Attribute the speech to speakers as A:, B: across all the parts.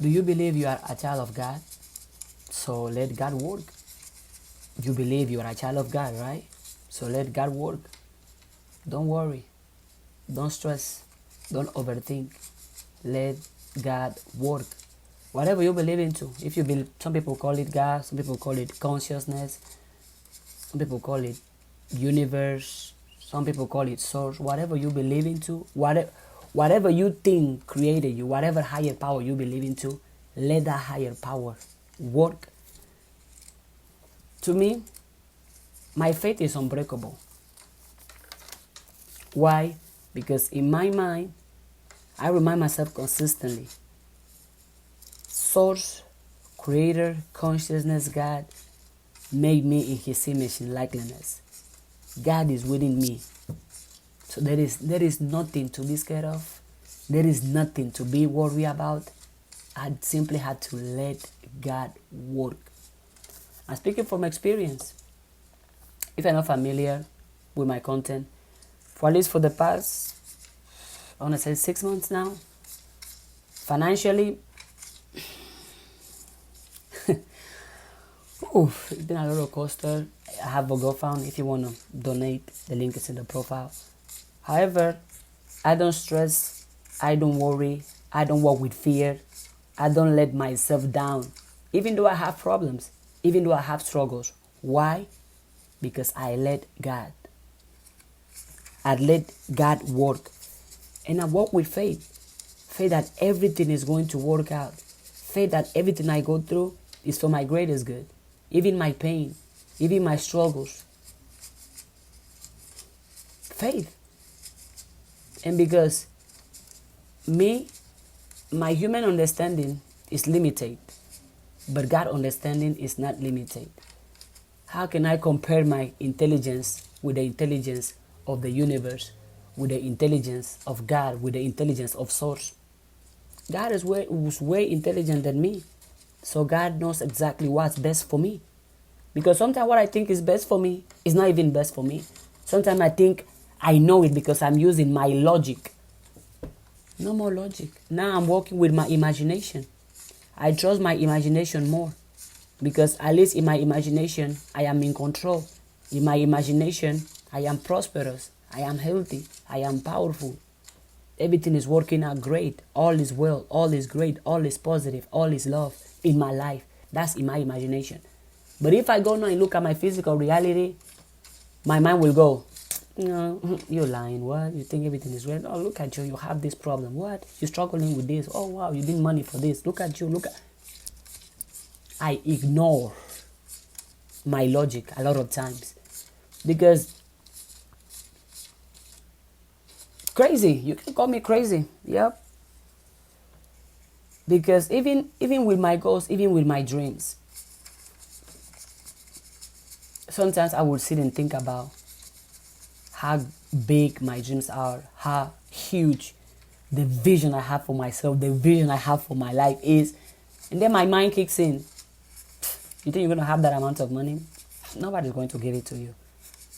A: Do you believe you are a child of God? So let God work. You believe you are a child of God, right? So let God work. Don't worry. Don't stress. Don't overthink. Let God work. Whatever you believe into. If you believe, some people call it God, some people call it consciousness, some people call it universe, some people call it source. Whatever you believe into, whatever you think created you, whatever higher power you believe into, let that higher power work. To me, my faith is unbreakable. Why? Because in my mind, I remind myself consistently, source, creator, consciousness, God made me in his image and likeness. God is within me. So there is nothing to be scared of. There is nothing to be worried about. I simply had to let God work. I'm speaking from experience. If you're not familiar with my content, for at least for the past, I want to say 6 months now, financially, it's been a roller coaster. I have a GoFundMe if you want to donate. The link is in the profile. However, I don't stress. I don't worry. I don't walk with fear. I don't let myself down. Even though I have problems, even though I have struggles. Why? Because I let God. I let God work. And I walk with faith. Faith that everything is going to work out. Faith that everything I go through is for my greatest good. Even my pain, even my struggles. Faith. And because my human understanding is limited, but God's understanding is not limited. How can I compare my intelligence with the intelligence of the universe, with the intelligence of God, with the intelligence of Source? God was way intelligent than me. So God knows exactly what's best for me. Because sometimes what I think is best for me is not even best for me. Sometimes I think I know it because I'm using my logic. No more logic. Now I'm working with my imagination. I trust my imagination more. Because at least in my imagination, I am in control. In my imagination, I am prosperous. I am healthy. I am powerful. Everything is working out great. All is well. All is great. All is positive. All is love in my life. That's in my imagination. But if I go now and look at my physical reality, my mind will go, no, you're lying. What? You think everything is well? Oh, look at you. You have this problem. What? You're struggling with this. Oh, wow. You need money for this. Look at you. I ignore my logic a lot of times. Because crazy. You can call me crazy. Yep. Because even with my goals, even with my dreams, sometimes I would sit and think about how big my dreams are, how huge the vision I have for myself, the vision I have for my life is. And then my mind kicks in. You think you're going to have that amount of money? Nobody's going to give it to you.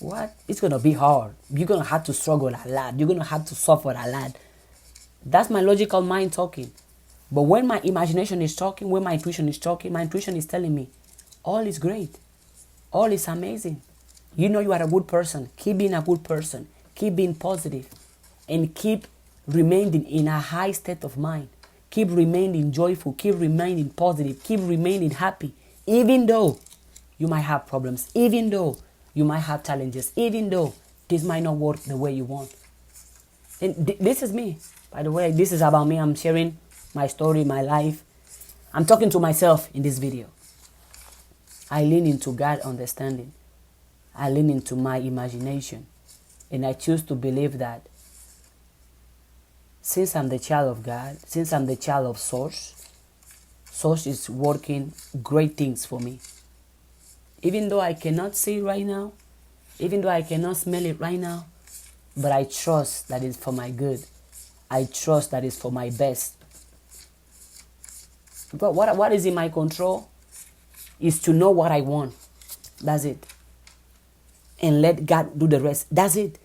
A: What? It's going to be hard. You're going to have to struggle a lot. You're going to have to suffer a lot. That's my logical mind talking. But when my imagination is talking, when my intuition is talking, my intuition is telling me, all is great. All is amazing. You know you are a good person. Keep being a good person. Keep being positive. And keep remaining in a high state of mind. Keep remaining joyful. Keep remaining positive. Keep remaining happy. Even though you might have problems. Even though you might have challenges. Even though this might not work the way you want. And this is me. By the way, this is about me. I'm sharing my story, my life. I'm talking to myself in this video. I lean into God's understanding. I lean into my imagination. And I choose to believe that since I'm the child of God, since I'm the child of Source, Source is working great things for me. Even though I cannot see it right now, even though I cannot smell it right now, but I trust that it's for my good. I trust that it's for my best. But what is in my control is to know what I want. That's it. And let God do the rest. That's it.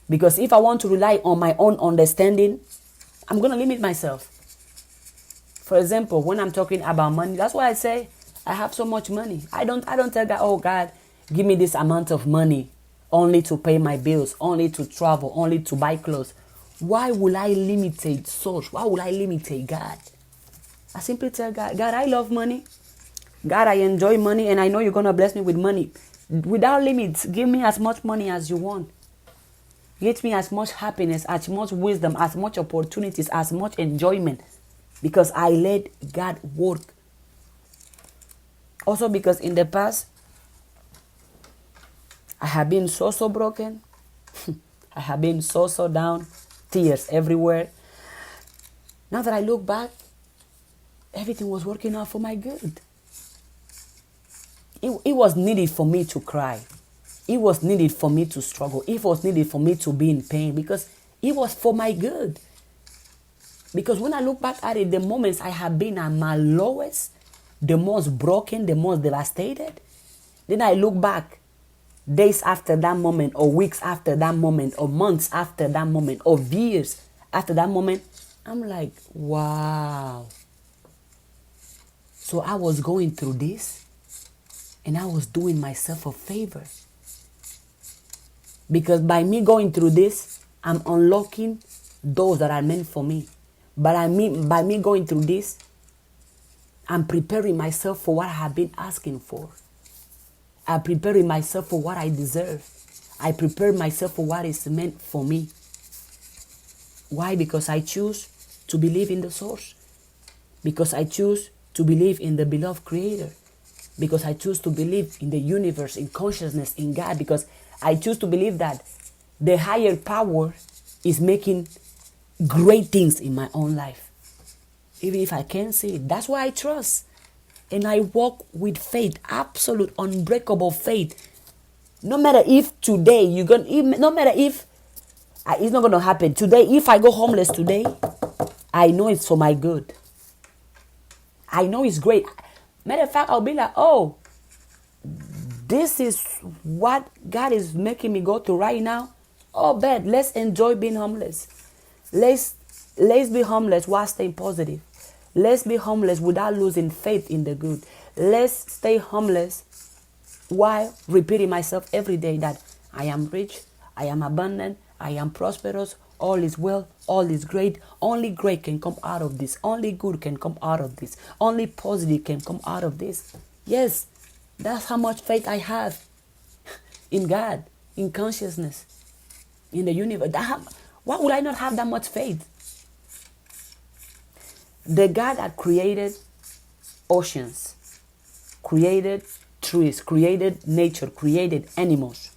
A: Because if I want to rely on my own understanding, I'm going to limit myself. For example, when I'm talking about money, that's why I say I have so much money. I don't tell God, oh God, give me this amount of money only to pay my bills, only to travel, only to buy clothes. Why will I limitate source? Why will I limitate God? I simply tell God, God, I love money. God, I enjoy money, and I know you're going to bless me with money. Without limits, give me as much money as you want. Get me as much happiness, as much wisdom, as much opportunities, as much enjoyment. Because I let God work. Also because in the past, I have been so broken. I have been so down. Tears everywhere. Now that I look back, everything was working out for my good. It was needed for me to cry. It was needed for me to struggle. It was needed for me to be in pain because it was for my good. Because when I look back at it, the moments I have been at my lowest, the most broken, the most devastated, then I look back days after that moment, or weeks after that moment, or months after that moment, or years after that moment, I'm like, wow. So I was going through this, and I was doing myself a favor. Because by me going through this, I'm unlocking doors that are meant for me. But by me going through this, I'm preparing myself for what I have been asking for. I'm preparing myself for what I deserve. I prepare myself for what is meant for me. Why? Because I choose to believe in the source. Because I choose to believe in the beloved Creator. Because I choose to believe in the universe, in consciousness, in God. Because I choose to believe that the higher power is making great things in my own life. Even if I can't see it. That's why I trust. And I walk with faith, absolute, unbreakable faith. No matter if today no matter if it's not going to happen. Today, if I go homeless today, I know it's for my good. I know it's great. Matter of fact, I'll be like, oh, this is what God is making me go through right now. Oh, bad. Let's enjoy being homeless. Let's be homeless while staying positive. Let's be homeless without losing faith in the good. Let's stay homeless while repeating myself every day that I am rich, I am abundant, I am prosperous, all is well, all is great. Only great can come out of this. Only good can come out of this. Only positive can come out of this. Yes, that's how much faith I have in God, in consciousness, in the universe. Why would I not have that much faith? The God that created oceans, created trees, created nature, created animals,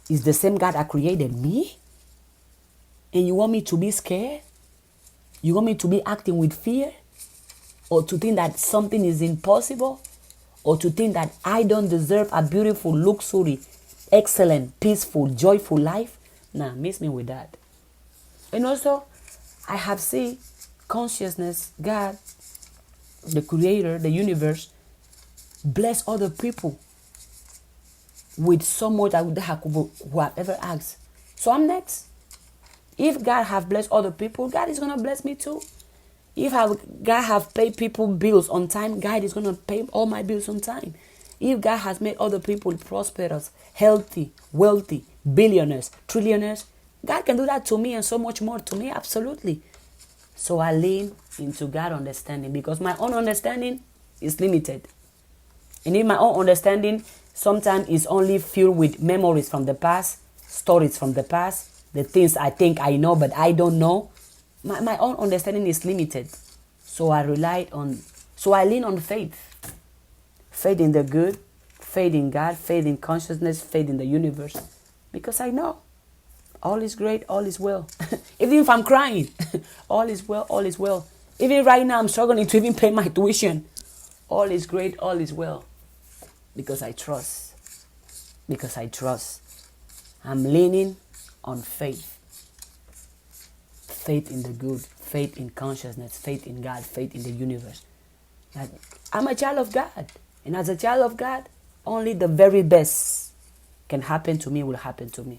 A: is the same God that created me? And you want me to be scared? You want me to be acting with fear? Or to think that something is impossible? Or to think that I don't deserve a beautiful, luxury, excellent, peaceful, joyful life? Nah, miss me with that. And also, I have seen consciousness, God, the creator, the universe, bless other people with so much who have ever asked. So I'm next. If God have blessed other people, God is going to bless me too. If God have paid people bills on time, God is going to pay all my bills on time. If God has made other people prosperous, healthy, wealthy, billionaires, trillionaires, God can do that to me and so much more to me, absolutely. So I lean into God's understanding because my own understanding is limited. And in my own understanding, sometimes is only filled with memories from the past, stories from the past, the things I think I know but I don't know. My own understanding is limited. So I lean on faith. Faith in the good, faith in God, faith in consciousness, faith in the universe. Because I know all is great, all is well. Even if I'm crying, all is well, all is well. Even right now I'm struggling to even pay my tuition. All is great, all is well. Because I trust. Because I trust. I'm leaning on faith. Faith in the good, faith in consciousness, faith in God, faith in the universe. I'm a child of God. And as a child of God, only the very best can happen to me will happen to me.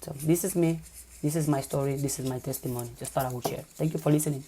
A: So this is me. This is my story. This is my testimony. Just thought I would share. Thank you for listening.